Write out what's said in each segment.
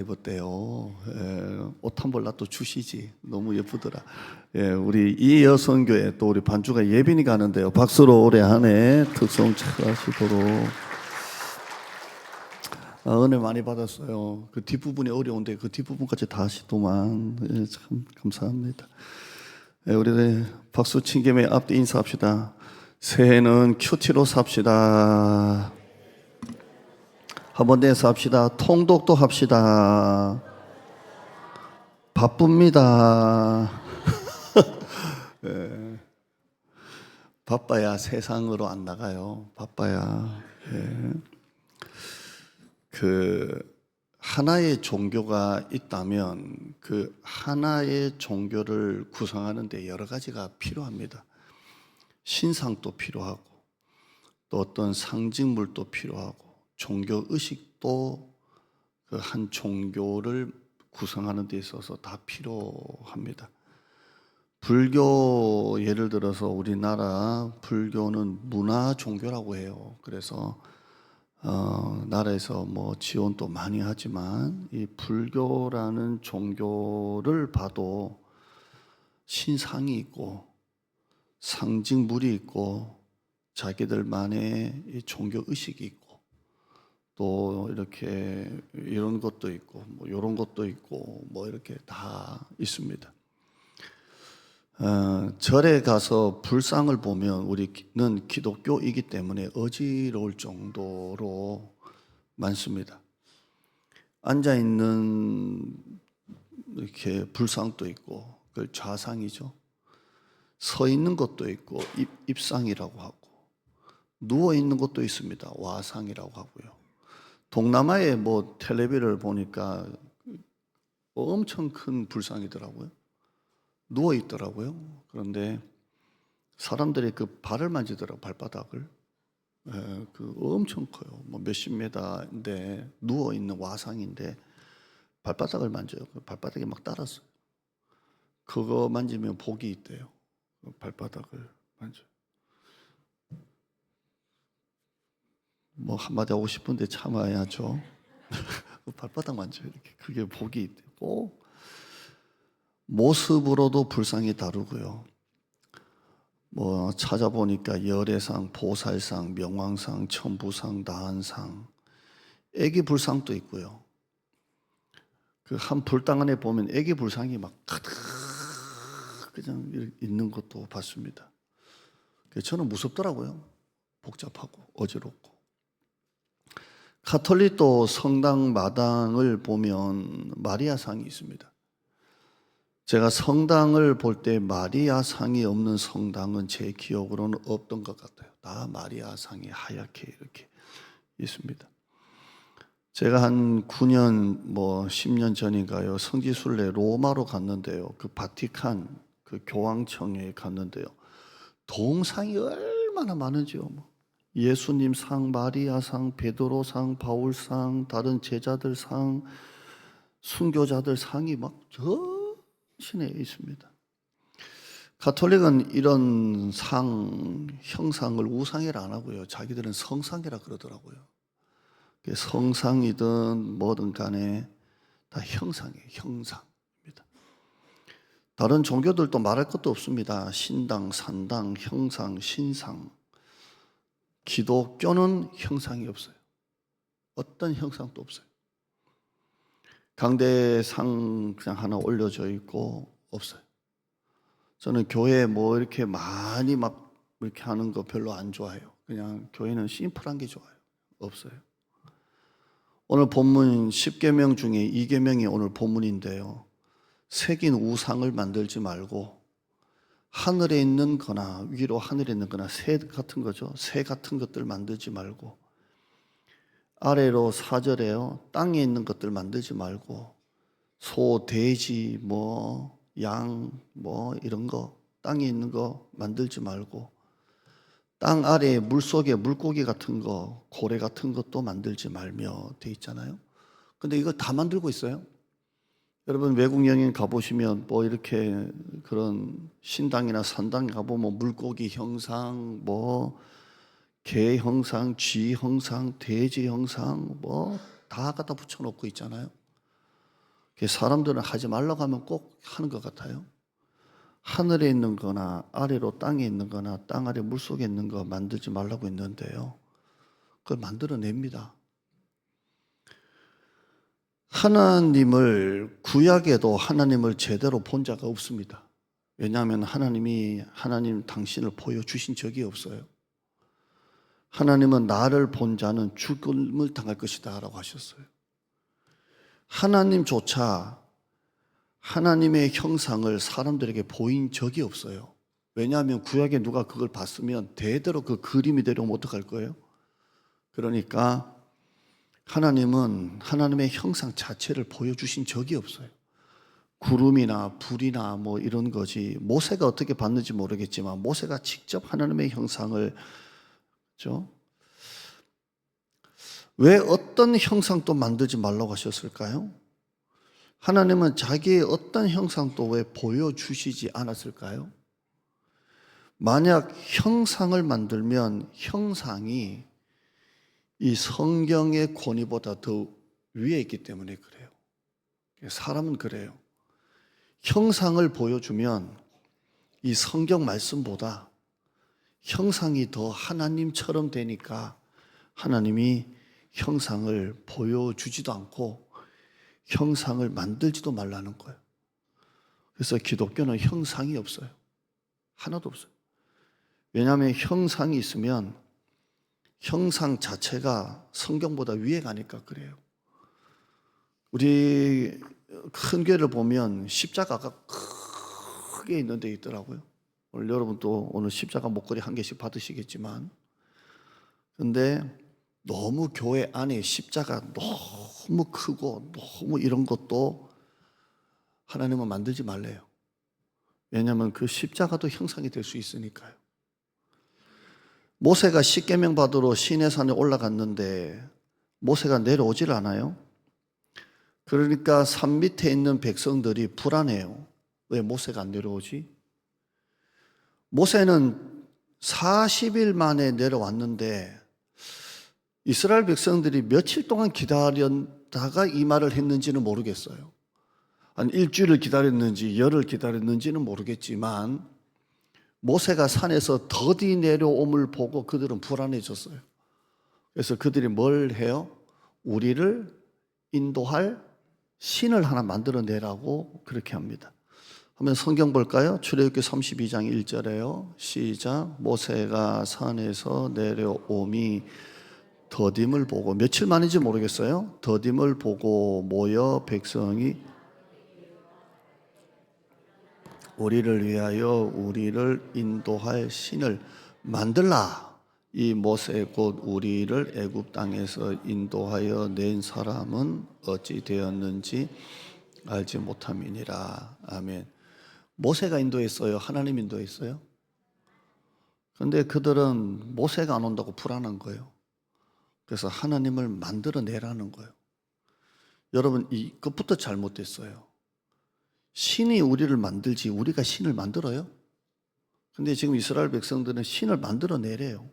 입었대요. 옷 한 벌 나 또 주시지. 너무 예쁘더라. 우리 이 여성교회 또 우리 반주가 예빈이 가는데요. 박수로 올해 한 해 특성 잘하시도록 은혜 많이 받았어요. 그 뒷부분이 어려운데 그 뒷부분까지 다 하시더만 참 감사합니다. 우리 박수 친 김에 앞뒤 인사합시다. 새해는 큐티로 삽시다. 한번 내서 합시다. 통독도 합시다. 바쁩니다. 바빠야 세상으로 안 나가요. 바빠야. 그 하나의 종교가 있다면 그 하나의 종교를 구성하는 데 여러 가지가 필요합니다. 신상도 필요하고 또 어떤 상징물도 필요하고 종교 의식도 그 한 종교를 구성하는 데 있어서 다 필요합니다. 불교 예를 들어서 우리나라 불교는 문화 종교라고 해요. 그래서 나라에서 뭐 지원도 많이 하지만 이 불교라는 종교를 봐도 신상이 있고 상징물이 있고 자기들만의 이 종교 의식이 있고 또 이렇게 이런 것도 있고 뭐 이런 것도 있고 뭐 이렇게 다 있습니다. 절에 가서 불상을 보면 우리는 기독교이기 때문에 어지러울 정도로 많습니다. 앉아 있는 이렇게 불상도 있고 그걸 좌상이죠. 서 있는 것도 있고 입상이라고 하고 누워 있는 것도 있습니다. 와상이라고 하고요. 동남아의 뭐 텔레비를 보니까 엄청 큰 불상이더라고요. 누워 있더라고요. 그런데 사람들이 그 발을 만지더라고요. 발바닥을. 그 엄청 커요. 뭐 몇십 메다인데 누워 있는 와상인데 발바닥을 만져요. 그 발바닥이 막 따랐어요. 그거 만지면 복이 있대요. 그 발바닥을 만져. 뭐 한마디 하고 싶은데 참아야죠. 발바닥 만져요. 이렇게 그게 복이 있대요. 꼭 모습으로도 불상이 다르고요. 뭐 찾아보니까 열애상, 보살상, 명왕상, 천부상, 나한상, 애기 불상도 있고요. 그 한 불당 안에 보면 애기 불상이 막 가득 그냥 있는 것도 봤습니다. 저는 무섭더라고요. 복잡하고 어지럽고. 가톨릭도 성당 마당을 보면 마리아상이 있습니다. 제가 성당을 볼 때 마리아상이 없는 성당은 제 기억으로는 없던 것 같아요. 다 마리아상이 하얗게 이렇게 있습니다. 제가 한 9년 뭐 10년 전인가요. 성지순례 로마로 갔는데요. 그 바티칸 그 교황청에 갔는데요. 동상이 얼마나 많은지요. 예수님 상, 마리아 상, 베드로 상, 바울 상, 다른 제자들 상, 순교자들 상이 막 전신에 있습니다. 가톨릭은 이런 상, 형상을 우상이라 안 하고요. 자기들은 성상이라 그러더라고요. 성상이든 뭐든 간에 다 형상이에요. 형상입니다. 다른 종교들도 말할 것도 없습니다. 신당, 산당, 형상, 신상. 기독교는 형상이 없어요. 어떤 형상도 없어요. 강대상 그냥 하나 올려져 있고 없어요. 저는 교회 뭐 이렇게 많이 막 이렇게 하는 거 별로 안 좋아해요. 그냥 교회는 심플한 게 좋아요. 없어요. 오늘 본문 10계명 중에 2계명이 오늘 본문인데요. 새긴 우상을 만들지 말고 하늘에 있는 거나 위로 하늘에 있는 거나 새 같은 거죠. 새 같은 것들 만들지 말고 아래로 4절에요. 땅에 있는 것들 만들지 말고 소, 돼지, 뭐 양, 뭐 이런 거 땅에 있는 거 만들지 말고 땅 아래에 물속에 물고기 같은 거, 고래 같은 것도 만들지 말며 돼 있잖아요. 근데 이거 다 만들고 있어요. 여러분 외국 여행 가보시면 뭐 이렇게 그런 신당이나 산당 가보면 물고기 형상, 뭐 개 형상, 쥐 형상, 돼지 형상 뭐 다 갖다 붙여놓고 있잖아요. 사람들은 하지 말라고 하면 꼭 하는 것 같아요. 하늘에 있는 거나 아래로 땅에 있는 거나 땅 아래 물속에 있는 거 만들지 말라고 했는데요, 그걸 만들어냅니다. 하나님을, 구약에도 하나님을 제대로 본 자가 없습니다. 왜냐하면 하나님 당신을 보여주신 적이 없어요. 하나님은 나를 본 자는 죽음을 당할 것이다 라고 하셨어요. 하나님조차 하나님의 형상을 사람들에게 보인 적이 없어요. 왜냐하면 구약에 누가 그걸 봤으면 대대로 그 그림이 되려면 어떡할 거예요? 그러니까 하나님은 하나님의 형상 자체를 보여주신 적이 없어요. 구름이나 불이나 뭐 이런 거지, 모세가 어떻게 봤는지 모르겠지만 모세가 직접 하나님의 형상을, 그렇죠? 왜 어떤 형상도 만들지 말라고 하셨을까요? 하나님은 자기의 어떤 형상도 왜 보여주시지 않았을까요? 만약 형상을 만들면 형상이 이 성경의 권위보다 더 위에 있기 때문에 그래요. 사람은 그래요. 형상을 보여주면 이 성경 말씀보다 형상이 더 하나님처럼 되니까 하나님이 형상을 보여주지도 않고 형상을 만들지도 말라는 거예요. 그래서 기독교는 형상이 없어요. 하나도 없어요. 왜냐하면 형상이 있으면 형상 자체가 성경보다 위에 가니까 그래요. 우리 큰 교회를 보면 십자가가 크게 있는 데 있더라고요. 오늘 여러분도 오늘 십자가 목걸이 한 개씩 받으시겠지만, 근데 너무 교회 안에 십자가 너무 크고 너무 이런 것도 하나님은 만들지 말래요. 왜냐하면 그 십자가도 형상이 될 수 있으니까요. 모세가 십계명 받으러 시내산에 올라갔는데 모세가 내려오질 않아요. 그러니까 산 밑에 있는 백성들이 불안해요. 왜 모세가 안 내려오지? 모세는 40일 만에 내려왔는데 이스라엘 백성들이 며칠 동안 기다렸다가 이 말을 했는지는 모르겠어요. 한 일주일을 기다렸는지 열흘 기다렸는지는 모르겠지만 모세가 산에서 더디 내려옴을 보고 그들은 불안해졌어요. 그래서 그들이 뭘 해요? 우리를 인도할 신을 하나 만들어내라고 그렇게 합니다. 한번 성경 볼까요? 출애굽기 32장 1절에요. 시작. 모세가 산에서 내려옴이 더딤을 보고, 며칠 만인지 모르겠어요. 더딤을 보고 모여 백성이 우리를 위하여 우리를 인도할 신을 만들라. 이 모세 곧 우리를 애굽 땅에서 인도하여 낸 사람은 어찌 되었는지 알지 못함이니라. 아멘. 모세가 인도했어요? 하나님 인도했어요? 그런데 그들은 모세가 안 온다고 불안한 거예요. 그래서 하나님을 만들어내라는 거예요. 여러분, 이것부터 잘못됐어요. 신이 우리를 만들지 우리가 신을 만들어요? 근데 지금 이스라엘 백성들은 신을 만들어내래요.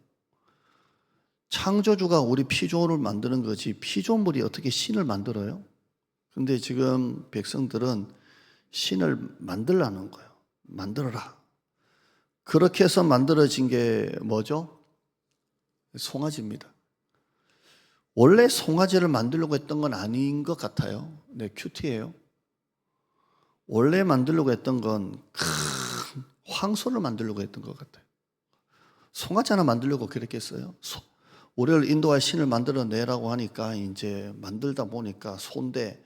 창조주가 우리 피조물을 만드는 거지 피조물이 어떻게 신을 만들어요? 근데 지금 백성들은 신을 만들라는 거예요. 만들어라. 그렇게 해서 만들어진 게 뭐죠? 송아지입니다. 원래 송아지를 만들려고 했던 건 아닌 것 같아요. 네, 큐티예요. 원래 만들려고 했던 건 큰 황소를 만들려고 했던 것 같아요. 송아지 하나 만들려고 그랬겠어요? 우리를 인도할 신을 만들어내라고 하니까 이제 만들다 보니까 소인데,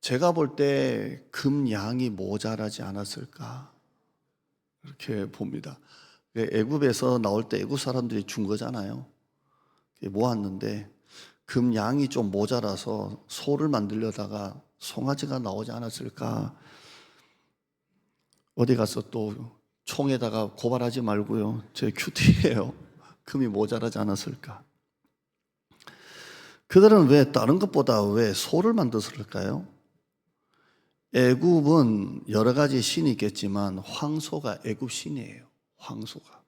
제가 볼 때 금양이 모자라지 않았을까 그렇게 봅니다. 애굽에서 나올 때 애굽 사람들이 준 거잖아요. 모았는데 금양이 좀 모자라서 소를 만들려다가 송아지가 나오지 않았을까. 어디 가서 또 총에다가 고발하지 말고요. 제 큐티예요. 금이 모자라지 않았을까. 그들은 왜 다른 것보다 왜 소를 만들었을까요? 애굽은 여러 가지 신이 있겠지만 황소가 애굽 신이에요. 황소가.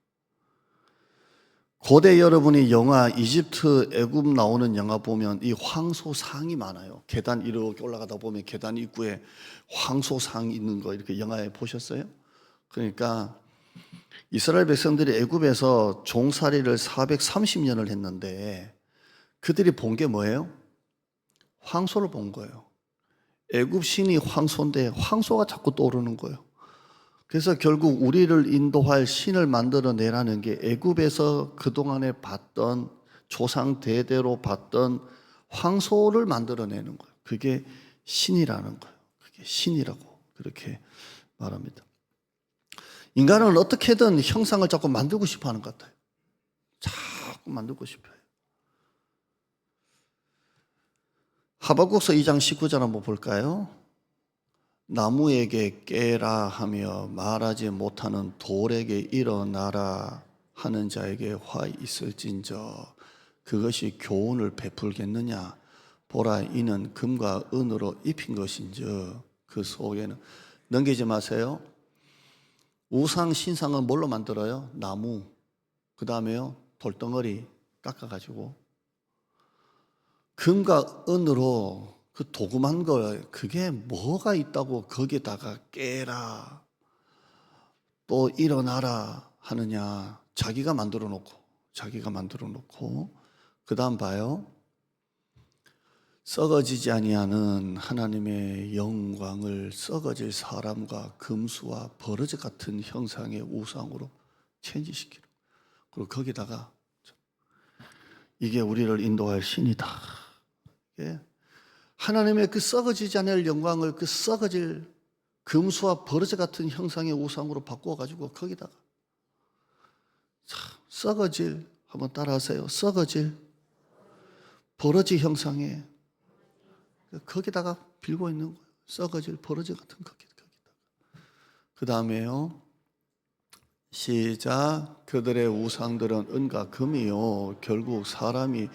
고대 여러분이 영화 이집트 애굽 나오는 영화 보면 이 황소상이 많아요. 계단 이렇게 올라가다 보면 계단 입구에 황소상 있는 거 이렇게 영화에 보셨어요? 그러니까 이스라엘 백성들이 애굽에서 종살이를 430년을 했는데 그들이 본 게 뭐예요? 황소를 본 거예요. 애굽 신이 황소인데 황소가 자꾸 떠오르는 거예요. 그래서 결국 우리를 인도할 신을 만들어내라는 게 애굽에서 그동안에 봤던 조상 대대로 봤던 황소를 만들어내는 거예요. 그게 신이라는 거예요. 그게 신이라고 그렇게 말합니다. 인간은 어떻게든 형상을 자꾸 만들고 싶어 하는 것 같아요. 자꾸 만들고 싶어요. 하박국서 2장 19절 한번 볼까요? 나무에게 깨라 하며 말하지 못하는 돌에게 일어나라 하는 자에게 화 있을진저 그것이 교훈을 베풀겠느냐 보라 이는 금과 은으로 입힌 것인저 그 속에는 넘기지 마세요. 우상 신상은 뭘로 만들어요? 나무, 그 다음에요 돌덩어리 깎아가지고 금과 은으로 그 도금한 거 그게 뭐가 있다고 거기다가 깨라 또 일어나라 하느냐. 자기가 만들어 놓고 그 다음 봐요. 썩어지지 아니하는 하나님의 영광을 썩어질 사람과 금수와 버러지 같은 형상의 우상으로 체인지시키는. 그리고 거기다가 이게 우리를 인도할 신이다. 하나님의 그 썩어지지 않을 영광을 그 썩어질 금수와 버러지 같은 형상의 우상으로 바꾸어가지고 거기다가 썩어질 한번 따라하세요. 썩어질 버러지 형상에 거기다가 빌고 있는 거예요. 썩어질 버러지 같은 거기다가. 그 다음에요. 시작. 그들의 우상들은 은과 금이요 결국 사람이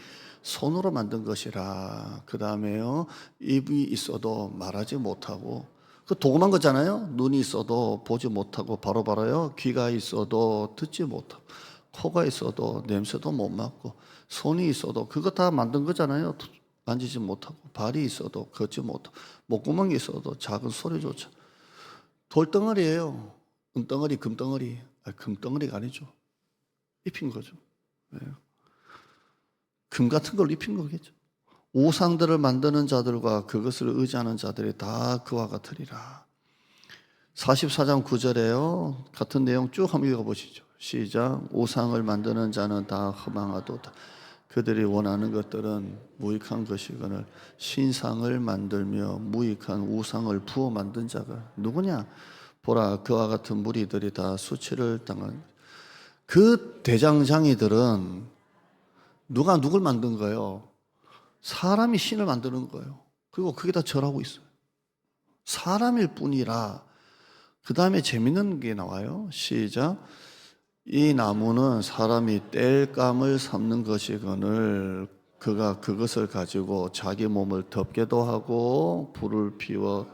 손으로 만든 것이라. 그 다음에요. 입이 있어도 말하지 못하고 그 도금한 거잖아요. 눈이 있어도 보지 못하고 바로바로요. 귀가 있어도 듣지 못하고 코가 있어도 냄새도 못 맡고 손이 있어도 그거 다 만든 거잖아요. 만지지 못하고 발이 있어도 걷지 못하고 목구멍이 있어도 작은 소리조차. 돌덩어리예요. 은덩어리 금덩어리. 금덩어리가 아니죠. 입힌 거죠. 네. 금 같은 걸 입힌 거겠죠. 우상들을 만드는 자들과 그것을 의지하는 자들이 다 그와 같으리라. 44장 9절에요. 같은 내용 쭉 한번 읽어보시죠. 시작. 우상을 만드는 자는 다 허망하도다. 그들이 원하는 것들은 무익한 것이거늘 신상을 만들며 무익한 우상을 부어 만든 자가 누구냐? 보라 그와 같은 무리들이 다 수치를 당한. 그 대장장이들은 누가 누굴 만든 거예요? 사람이 신을 만드는 거예요. 그리고 그게 다 절하고 있어요. 사람일 뿐이라. 그 다음에 재밌는 게 나와요. 시작. 이 나무는 사람이 땔감을 삼는 것이거늘 그가 그것을 가지고 자기 몸을 덮게도 하고 불을 피워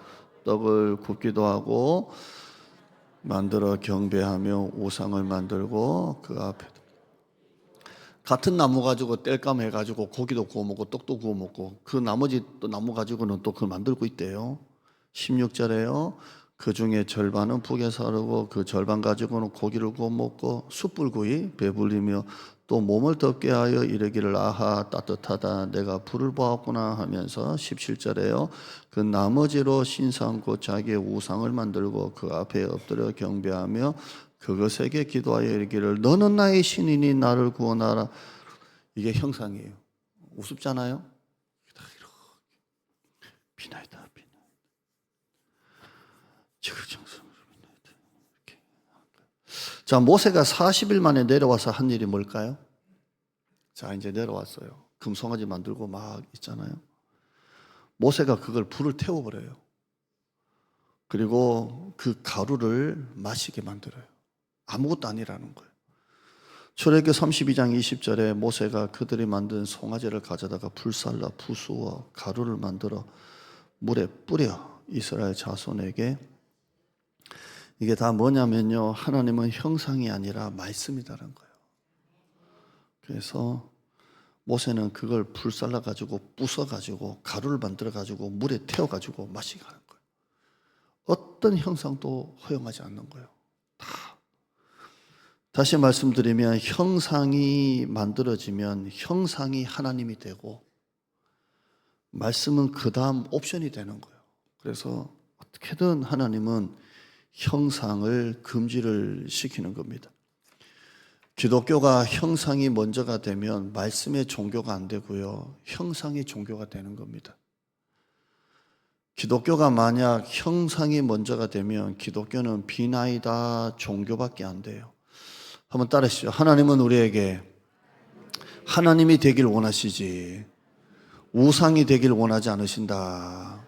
떡을 굽기도 하고 만들어 경배하며 우상을 만들고 그 앞에 같은 나무 가지고 땔감 해가지고 고기도 구워 먹고 떡도 구워 먹고 그 나머지 또 나무 가지고는 또 그걸 만들고 있대요. 16절에요. 그 중에 절반은 북에 사르고 그 절반 가지고는 고기를 구워 먹고 숯불구이 배불리며 또 몸을 덮게 하여 이르기를 아하 따뜻하다 내가 불을 보았구나 하면서 17절에요. 그 나머지로 신상고 자기의 우상을 만들고 그 앞에 엎드려 경배하며 그것에게 기도하여 이르기를 너는 나의 신이니 나를 구원하라. 이게 형상이에요. 우습잖아요. 비나이다. 자, 모세가 40일 만에 내려와서 한 일이 뭘까요? 자, 이제 내려왔어요. 금송아지 만들고 막 있잖아요. 모세가 그걸 불을 태워버려요. 그리고 그 가루를 마시게 만들어요. 아무것도 아니라는 거예요. 출애굽기 32장 20절에 모세가 그들이 만든 송아지를 가져다가 불살라 부수어 가루를 만들어 물에 뿌려 이스라엘 자손에게. 이게 다 뭐냐면요. 하나님은 형상이 아니라 말씀이라는 거예요. 그래서 모세는 그걸 불살라가지고 부숴가지고 가루를 만들어가지고 물에 태워가지고 마시게 하는 거예요. 어떤 형상도 허용하지 않는 거예요. 다시 말씀드리면 형상이 만들어지면 형상이 하나님이 되고 말씀은 그 다음 옵션이 되는 거예요. 그래서 어떻게든 하나님은 형상을 금지를 시키는 겁니다. 기독교가 형상이 먼저가 되면 말씀의 종교가 안 되고요, 형상의 종교가 되는 겁니다. 기독교가 만약 형상이 먼저가 되면 기독교는 비나이다 종교밖에 안 돼요. 한번 따라하시죠. 하나님은 우리에게 하나님이 되길 원하시지 우상이 되길 원하지 않으신다.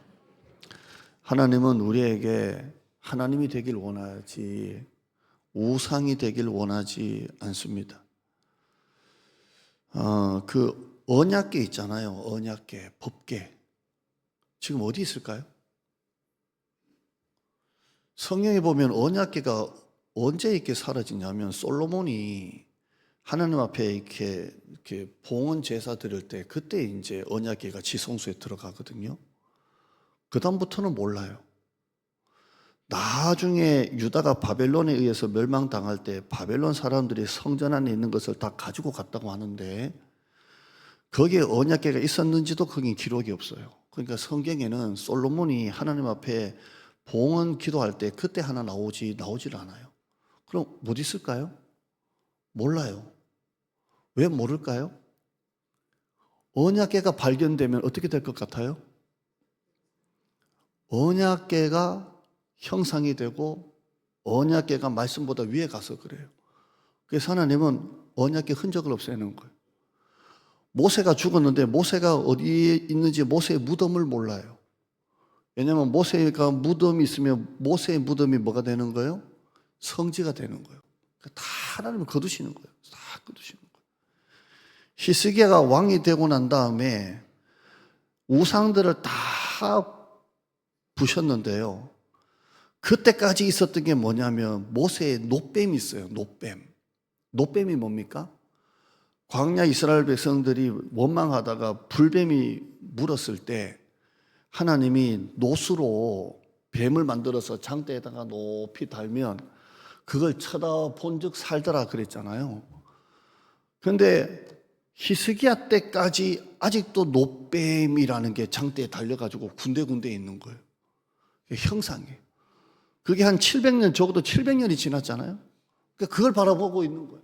하나님은 우리에게 하나님이 되길 원하지 우상이 되길 원하지 않습니다. 그 언약궤 있잖아요. 언약궤, 법궤. 지금 어디 있을까요? 성경에 보면 언약궤가 언제 이렇게 사라지냐면 솔로몬이 하나님 앞에 이렇게 봉헌 제사 드릴 때 그때 이제 언약궤가 지성소에 들어가거든요. 그 다음부터는 몰라요. 나중에 유다가 바벨론에 의해서 멸망당할 때 바벨론 사람들이 성전 안에 있는 것을 다 가지고 갔다고 하는데 거기에 언약궤가 있었는지도 거기 기록이 없어요. 그러니까 성경에는 솔로몬이 하나님 앞에 봉헌 기도할 때 그때 하나 나오질 않아요. 그럼 못 있을까요? 몰라요. 왜 모를까요? 언약궤가 발견되면 어떻게 될 것 같아요? 언약궤가 형상이 되고 언약궤가 말씀보다 위에 가서 그래요. 그래서 하나님은 언약궤 흔적을 없애는 거예요. 모세가 죽었는데 모세가 어디에 있는지 모세의 무덤을 몰라요. 왜냐하면 모세가 무덤이 있으면 모세의 무덤이 뭐가 되는 거예요? 성지가 되는 거예요. 다 하나님을 거두시는 거예요. 다 거두시는 거예요. 히스기야가 왕이 되고 난 다음에 우상들을 다 부셨는데요. 그때까지 있었던 게 뭐냐면 모세의 놋뱀이 있어요. 놋뱀. 놋뱀이 뭡니까? 광야 이스라엘 백성들이 원망하다가 불뱀이 물었을 때 하나님이 놋으로 뱀을 만들어서 장대에다가 높이 달면 그걸 쳐다본 즉 살더라 그랬잖아요. 그런데 히스기야 때까지 아직도 놋뱀이라는 게 장대에 달려가지고 군데군데 있는 거예요. 형상이에요. 그게 한 700년, 적어도 700년이 지났잖아요. 그러니까 그걸 바라보고 있는 거예요.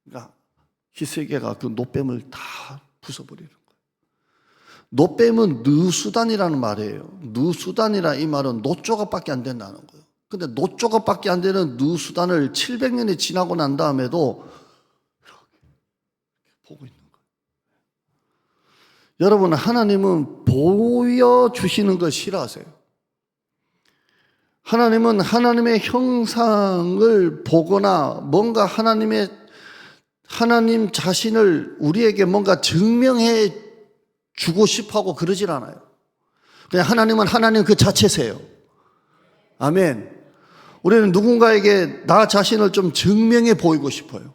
그러니까 히스기야가 그 놋뱀을 다 부숴버리는 거예요. 놋뱀은 느수단이라는 말이에요. 느수단이라 이 말은 놋조각밖에 안 된다는 거예요. 근데 놋조각밖에 안 되는 느수단을 700년이 지나고 난 다음에도 이렇게 보고 있는 거예요. 여러분, 하나님은 보여주시는 걸 싫어하세요. 하나님은 하나님의 형상을 보거나 뭔가 하나님 자신을 우리에게 뭔가 증명해 주고 싶어 하고 그러질 않아요. 그냥 하나님은 하나님 그 자체세요. 아멘. 우리는 누군가에게 나 자신을 좀 증명해 보이고 싶어요.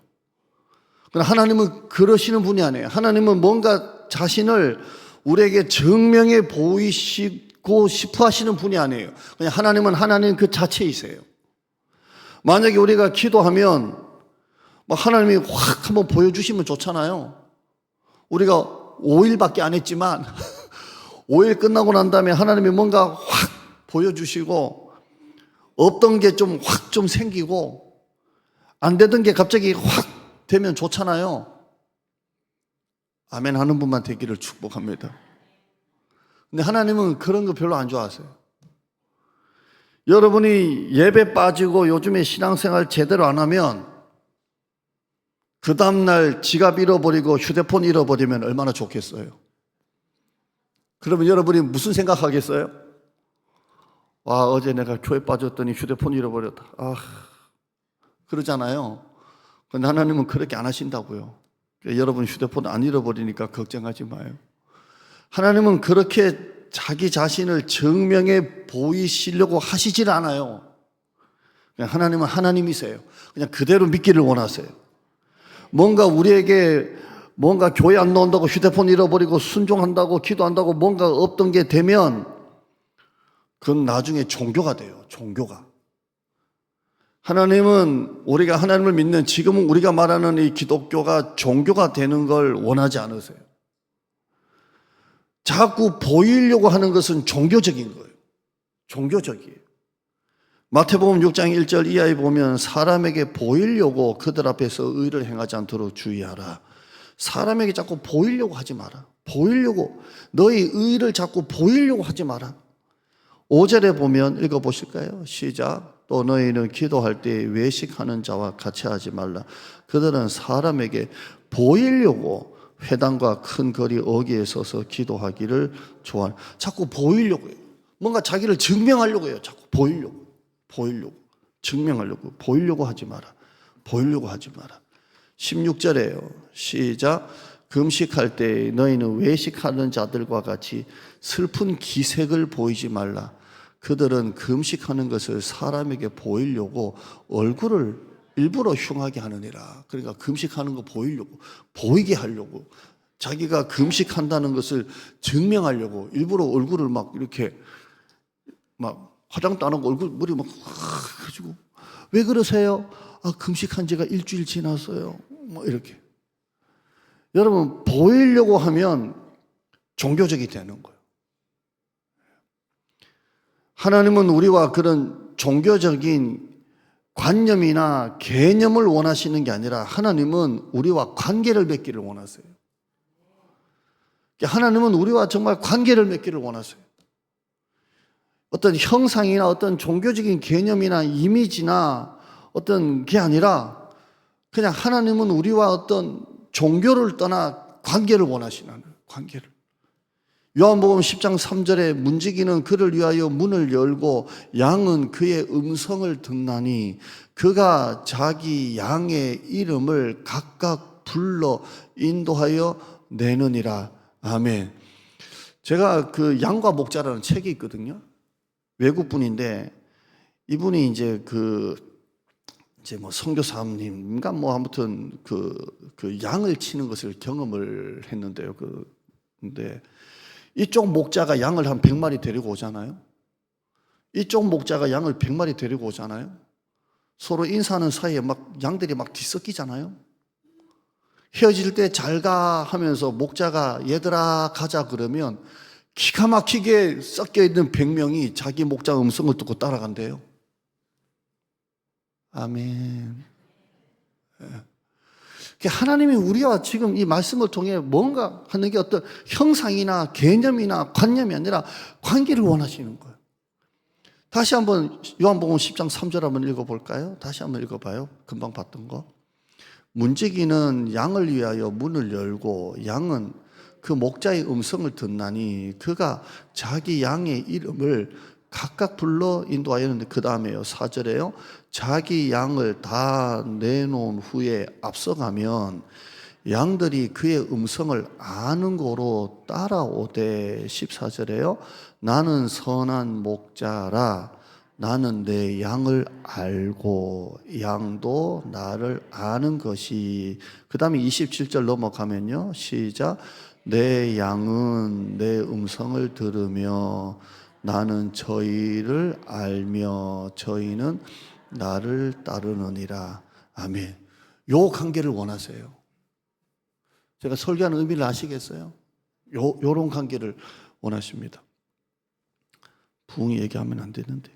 그러나 하나님은 그러시는 분이 아니에요. 하나님은 뭔가 자신을 우리에게 증명해 보이시고 싶어 하시는 분이 아니에요. 그냥 하나님은 하나님 그 자체이세요. 만약에 우리가 기도하면 막 하나님이 확 한번 보여주시면 좋잖아요. 우리가 5일밖에 안 했지만 5일 끝나고 난 다음에 하나님이 뭔가 확 보여주시고 없던 게 좀 확 좀 생기고 안 되던 게 갑자기 확 되면 좋잖아요. 아멘 하는 분만 되기를 축복합니다. 근데 하나님은 그런 거 별로 안 좋아하세요. 여러분이 예배 빠지고 요즘에 신앙생활 제대로 안 하면 그 다음날 지갑 잃어버리고 휴대폰 잃어버리면 얼마나 좋겠어요. 그러면 여러분이 무슨 생각하겠어요? 와, 어제 내가 교회 빠졌더니 휴대폰 잃어버렸다. 그러잖아요. 그런데 하나님은 그렇게 안 하신다고요. 여러분 휴대폰 안 잃어버리니까 걱정하지 마요. 하나님은 그렇게 자기 자신을 증명해 보이시려고 하시질 않아요. 그냥 하나님은 하나님이세요. 그냥 그대로 믿기를 원하세요. 뭔가 우리에게 뭔가 교회 안 나온다고 휴대폰 잃어버리고 순종한다고 기도한다고 뭔가 없던 게 되면 그건 나중에 종교가 돼요. 종교가. 하나님은 우리가 하나님을 믿는 지금은 우리가 말하는 이 기독교가 종교가 되는 걸 원하지 않으세요. 자꾸 보이려고 하는 것은 종교적인 거예요. 종교적이에요. 마태복음 6장 1절 이하에 보면 사람에게 보이려고 그들 앞에서 의를 행하지 않도록 주의하라. 사람에게 자꾸 보이려고 하지 마라. 보이려고, 너희 의를 자꾸 보이려고 하지 마라. 5절에 보면 읽어보실까요? 시작. 또 너희는 기도할 때 외식하는 자와 같이 하지 말라. 그들은 사람에게 보이려고 회당과 큰 거리 어귀에 서서 기도하기를 좋아하는. 자꾸 보이려고 해요. 뭔가 자기를 증명하려고 해요. 자꾸 보이려고. 증명하려고. 보이려고 하지 마라. 보이려고 하지 마라. 16절에요. 시작. 금식할 때 너희는 외식하는 자들과 같이 슬픈 기색을 보이지 말라. 그들은 금식하는 것을 사람에게 보이려고 얼굴을 일부러 흉하게 하느니라. 그러니까 금식하는 거 보이려고, 보이게 하려고, 자기가 금식한다는 것을 증명하려고 일부러 얼굴을 막 이렇게 막 화장도 안 하고 얼굴 머리 막 해가지고, 왜 그러세요? 아, 금식한 지가 일주일 지났어요. 뭐 이렇게. 여러분, 보이려고 하면 종교적이 되는 거예요. 하나님은 우리와 그런 종교적인 관념이나 개념을 원하시는 게 아니라 하나님은 우리와 관계를 맺기를 원하세요. 하나님은 우리와 정말 관계를 맺기를 원하세요. 어떤 형상이나 어떤 종교적인 개념이나 이미지나 어떤 게 아니라 그냥 하나님은 우리와 어떤 종교를 떠나 관계를 원하시는 거예요. 관계를. 요한복음 10장 3절에 문지기는 그를 위하여 문을 열고 양은 그의 음성을 듣나니 그가 자기 양의 이름을 각각 불러 인도하여 내느니라. 아멘. 제가 그 양과 목자라는 책이 있거든요. 외국 분인데 이분이 이제 뭐 선교사님인가 뭐 아무튼 그 양을 치는 것을 경험을 했는데요. 근데 이쪽 목자가 양을 한 100마리 데리고 오잖아요. 이쪽 목자가 양을 100마리 데리고 오잖아요. 서로 인사하는 사이에 막 양들이 막 뒤섞이잖아요. 헤어질 때 잘 가 하면서 목자가 얘들아 가자 그러면 기가 막히게 섞여 있는 100명이 자기 목자 음성을 듣고 따라간대요. 아멘. 하나님이 우리와 지금 이 말씀을 통해 뭔가 하는 게 어떤 형상이나 개념이나 관념이 아니라 관계를 원하시는 거예요. 다시 한번 요한복음 10장 3절 한번 읽어볼까요? 다시 한번 읽어봐요. 금방 봤던 거. 문지기는 양을 위하여 문을 열고 양은 그 목자의 음성을 듣나니 그가 자기 양의 이름을 각각 불러 인도하였는데 그 다음에요. 4절에요. 자기 양을 다 내놓은 후에 앞서가면 양들이 그의 음성을 아는 고로 따라오되 14절에요. 나는 선한 목자라 나는 내 양을 알고 양도 나를 아는 것이. 그 다음에 27절 넘어가면요. 시작. 내 양은 내 음성을 들으며 나는 저희를 알며 저희는 나를 따르느니라. 아멘. 요 관계를 원하세요. 제가 설교하는 의미를 아시겠어요? 요런 관계를 원하십니다. 부흥이 얘기하면 안 되는데.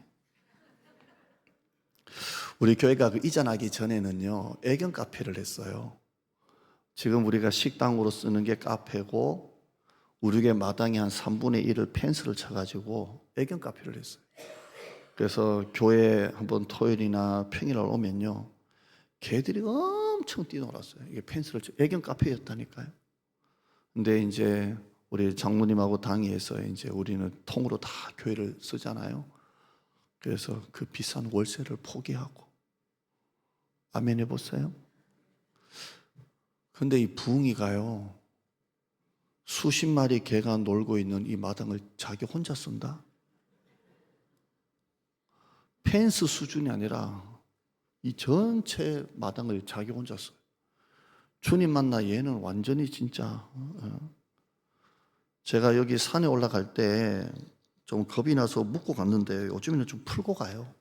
우리 교회가 이전하기 전에는요, 애견 카페를 했어요. 지금 우리가 식당으로 쓰는 게 카페고 우리 교회 마당에 한 3분의 1을 펜스를 쳐가지고 애견 카페를 했어요. 그래서 교회 한번 토요일이나 평일날 오면요, 개들이 엄청 뛰놀았어요. 이게 펜스를 애견 카페였다니까요. 근데 이제 우리 장모님하고 당회에서 이제 우리는 통으로 다 교회를 쓰잖아요. 그래서 그 비싼 월세를 포기하고. 아멘 해보세요. 근데 이 부흥이가요, 수십 마리 개가 놀고 있는 이 마당을 자기 혼자 쓴다? 펜스 수준이 아니라 이 전체 마당을 자기 혼자 써요. 주님 만나 얘는 완전히 진짜. 제가 여기 산에 올라갈 때 좀 겁이 나서 묻고 갔는데 요즘에는 좀 풀고 가요.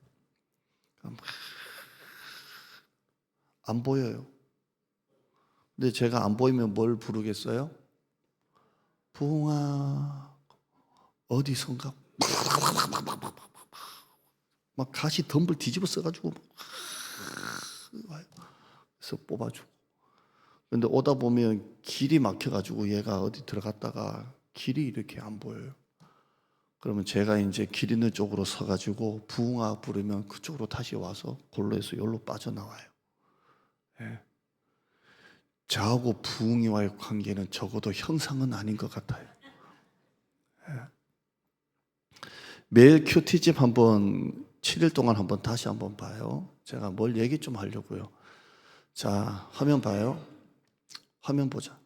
안 보여요. 근데 제가 안 보이면 뭘 부르겠어요? 부흥아 어디선가 막 가시 덤불 뒤집어 써가지고 와요. 그래서 뽑아주고. 근데 오다 보면 길이 막혀가지고 얘가 어디 들어갔다가 길이 이렇게 안 보여요. 그러면 제가 이제 길 있는 쪽으로 서가지고 부흥아 부르면 그쪽으로 다시 와서 골로에서 여기로 빠져나와요. 예. 저하고 부흥이와의 관계는 적어도 형상은 아닌 것 같아요. 예. 매일 큐티집 한번 7일 동안 한번 다시 한번 봐요. 제가 뭘 얘기 좀 하려고요. 자, 화면 봐요. 화면 보자.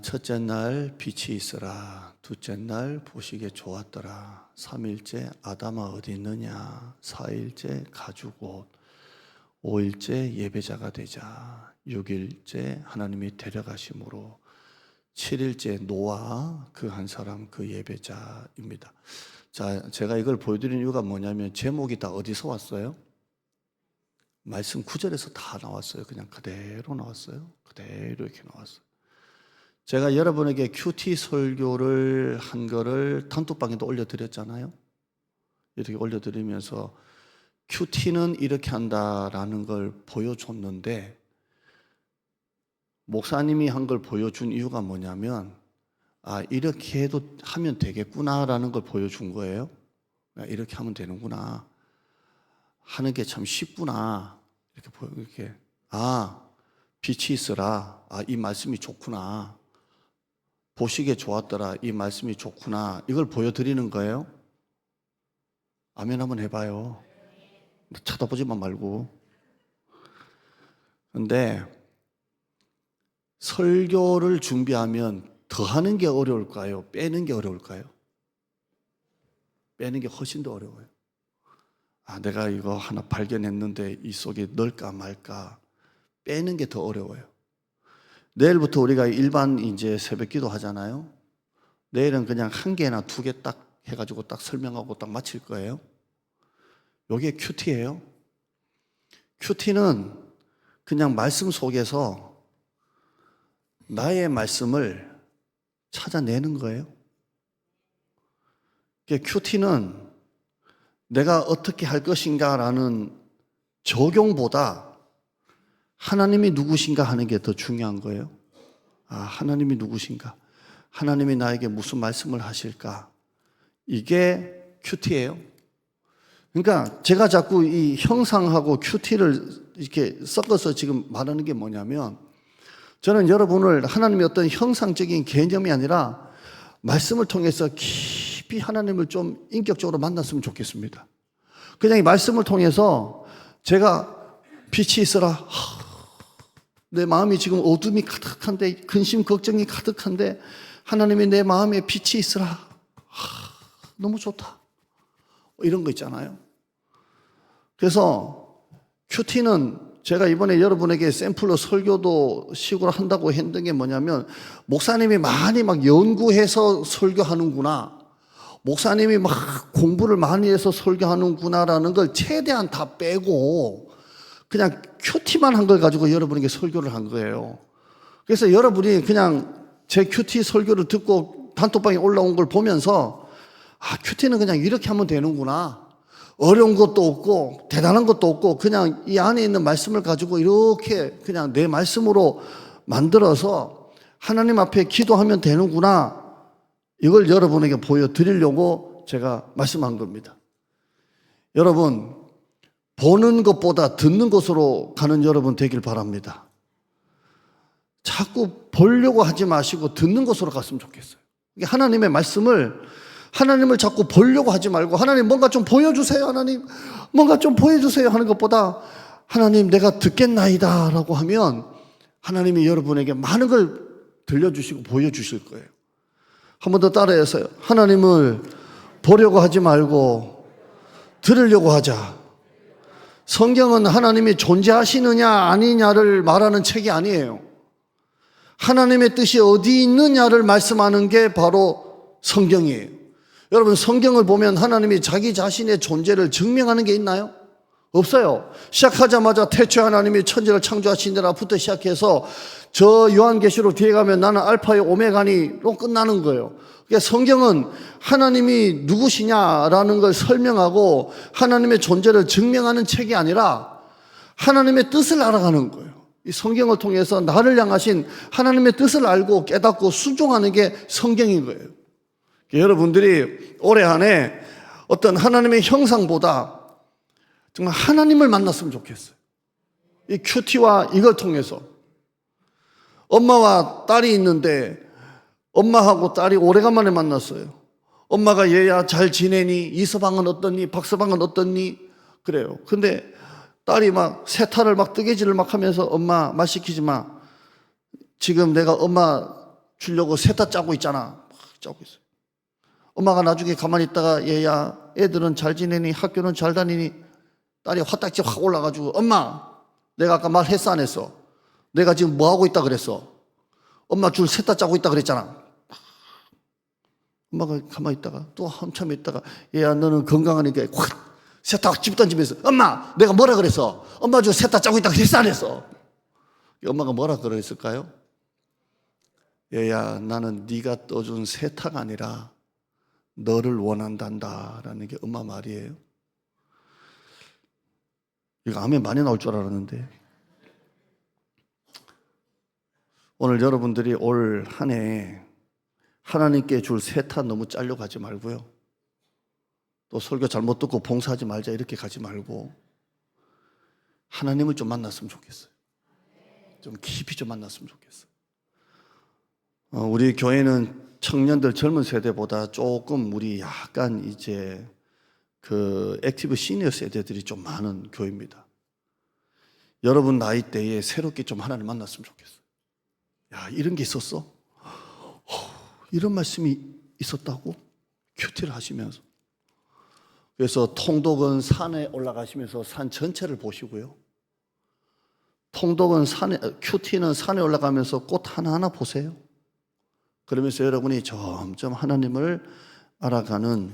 첫째 날 빛이 있어라. 둘째 날 보시기에 좋았더라. 3일째 아담아 어디 있느냐. 4일째 가죽 옷. 5일째 예배자가 되자. 6일째 하나님이 데려가심으로. 7일째 노아 그 한 사람 그 예배자입니다. 자, 제가 이걸 보여드리는 이유가 뭐냐면 제목이 다 어디서 왔어요? 말씀 9절에서 다 나왔어요. 그냥 그대로 나왔어요. 그대로 이렇게 나왔어요. 제가 여러분에게 큐티 설교를 한 거를 단톡방에도 올려드렸잖아요. 이렇게 올려드리면서 큐티는 이렇게 한다라는 걸 보여줬는데 목사님이 한 걸 보여준 이유가 뭐냐면 이렇게 해도 하면 되겠구나라는 걸 보여준 거예요. 이렇게 하면 되는구나. 하는 게 참 쉽구나. 이렇게 빛이 있어라. 이 말씀이 좋구나. 보시기에 좋았더라. 이 말씀이 좋구나. 이걸 보여드리는 거예요. 아멘 한번 해봐요. 쳐다보지만 말고. 근데 설교를 준비하면 더하는 게 어려울까요? 빼는 게 어려울까요? 빼는 게 훨씬 더 어려워요. 내가 이거 하나 발견했는데 이 속에 넣을까 말까. 빼는 게 더 어려워요. 내일부터 우리가 일반 이제 새벽 기도 하잖아요. 내일은 그냥 한 개나 두 개 딱 해가지고 딱 설명하고 딱 마칠 거예요. 요게 큐티예요. 큐티는 그냥 말씀 속에서 나의 말씀을 찾아내는 거예요. 큐티는 내가 어떻게 할 것인가라는 적용보다 하나님이 누구신가 하는 게 더 중요한 거예요. 하나님이 누구신가? 하나님이 나에게 무슨 말씀을 하실까? 이게 큐티예요. 그러니까 제가 자꾸 이 형상하고 큐티를 이렇게 섞어서 지금 말하는 게 뭐냐면 저는 여러분을 하나님의 어떤 형상적인 개념이 아니라 말씀을 통해서 깊이 하나님을 좀 인격적으로 만났으면 좋겠습니다. 그냥 이 말씀을 통해서 제가 빛이 있어라. 내 마음이 지금 어둠이 가득한데 근심 걱정이 가득한데 하나님이 내 마음에 빛이 있으라. 너무 좋다. 이런 거 있잖아요. 그래서 큐티는 제가 이번에 여러분에게 샘플로 설교도 식으로 한다고 했던 게 뭐냐면 목사님이 많이 막 연구해서 설교하는구나. 목사님이 막 공부를 많이 해서 설교하는구나라는 걸 최대한 다 빼고 그냥 큐티만 한 걸 가지고 여러분에게 설교를 한 거예요. 그래서 여러분이 그냥 제 큐티 설교를 듣고 단톡방에 올라온 걸 보면서 큐티는 그냥 이렇게 하면 되는구나. 어려운 것도 없고 대단한 것도 없고 그냥 이 안에 있는 말씀을 가지고 이렇게 그냥 내 말씀으로 만들어서 하나님 앞에 기도하면 되는구나. 이걸 여러분에게 보여드리려고 제가 말씀한 겁니다. 여러분, 보는 것보다 듣는 것으로 가는 여러분 되길 바랍니다. 자꾸 보려고 하지 마시고 듣는 것으로 갔으면 좋겠어요. 하나님의 말씀을 하나님을 자꾸 보려고 하지 말고 하나님 뭔가 좀 보여주세요. 하나님 뭔가 좀 보여주세요 하는 것보다 하나님 내가 듣겠나이다 라고 하면 하나님이 여러분에게 많은 걸 들려주시고 보여주실 거예요. 한 번 더 따라해서요. 하나님을 보려고 하지 말고 들으려고 하자. 성경은 하나님이 존재하시느냐 아니냐를 말하는 책이 아니에요. 하나님의 뜻이 어디 있느냐를 말씀하는 게 바로 성경이에요. 여러분, 성경을 보면 하나님이 자기 자신의 존재를 증명하는 게 있나요? 없어요. 시작하자마자 태초에 하나님이 천지를 창조하신 데라부터 시작해서 저 요한계시록 뒤에 가면 나는 알파의 오메가니로 끝나는 거예요. 그러니까 성경은 하나님이 누구시냐라는 걸 설명하고 하나님의 존재를 증명하는 책이 아니라 하나님의 뜻을 알아가는 거예요. 이 성경을 통해서 나를 향하신 하나님의 뜻을 알고 깨닫고 순종하는 게 성경인 거예요. 여러분들이 올해 안에 어떤 하나님의 형상보다 정말 하나님을 만났으면 좋겠어요. 이 큐티와 이걸 통해서 엄마와 딸이 있는데 엄마하고 딸이 오래간만에 만났어요. 엄마가 얘야 잘 지내니? 이서방은 어떻니? 박서방은 어떻니? 그래요. 근데 딸이 막 세타를 막 뜨개질을 막 하면서 엄마 말 시키지 마. 지금 내가 엄마 주려고 세타 짜고 있잖아. 막 짜고 있어요. 엄마가 나중에 가만히 있다가 얘야 애들은 잘 지내니? 학교는 잘 다니니? 딸이 화딱지 확 올라가지고 엄마 내가 아까 말했어 안 했어? 내가 지금 뭐 하고 있다 그랬어? 엄마 줄 세타 짜고 있다 그랬잖아. 엄마가 가만히 있다가 또 한참 있다가 얘야 너는 건강하니까 확 세타 확 집어던지면서 엄마 내가 뭐라 그랬어? 엄마 줄 세타 짜고 있다 그랬어 안 했어? 엄마가 뭐라 그랬을까요? 얘야 나는 네가 떠준 세타가 아니라 너를 원한단다 라는 게 엄마 말이에요. 이거 아멘 많이 나올 줄 알았는데 오늘 여러분들이 올 한 해 하나님께 줄 세타 너무 잘려 가지 말고요. 또 설교 잘못 듣고 봉사하지 말자 이렇게 가지 말고 하나님을 좀 만났으면 좋겠어요. 좀 깊이 좀 만났으면 좋겠어요. 우리 교회는 청년들 젊은 세대보다 조금 우리 약간 이제 그 액티브 시니어 세대들이 좀 많은 교회입니다. 여러분 나이대에 새롭게 좀 하나님 만났으면 좋겠어요. 야, 이런 게 있었어? 이런 말씀이 있었다고? 큐티를 하시면서. 그래서 통독은 산에 올라가시면서 산 전체를 보시고요. 통독은 산에, 큐티는 산에 올라가면서 꽃 하나하나 보세요. 그러면서 여러분이 점점 하나님을 알아가는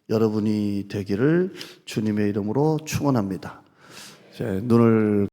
여러분이 되기를 주님의 이름으로 축원합니다. 눈을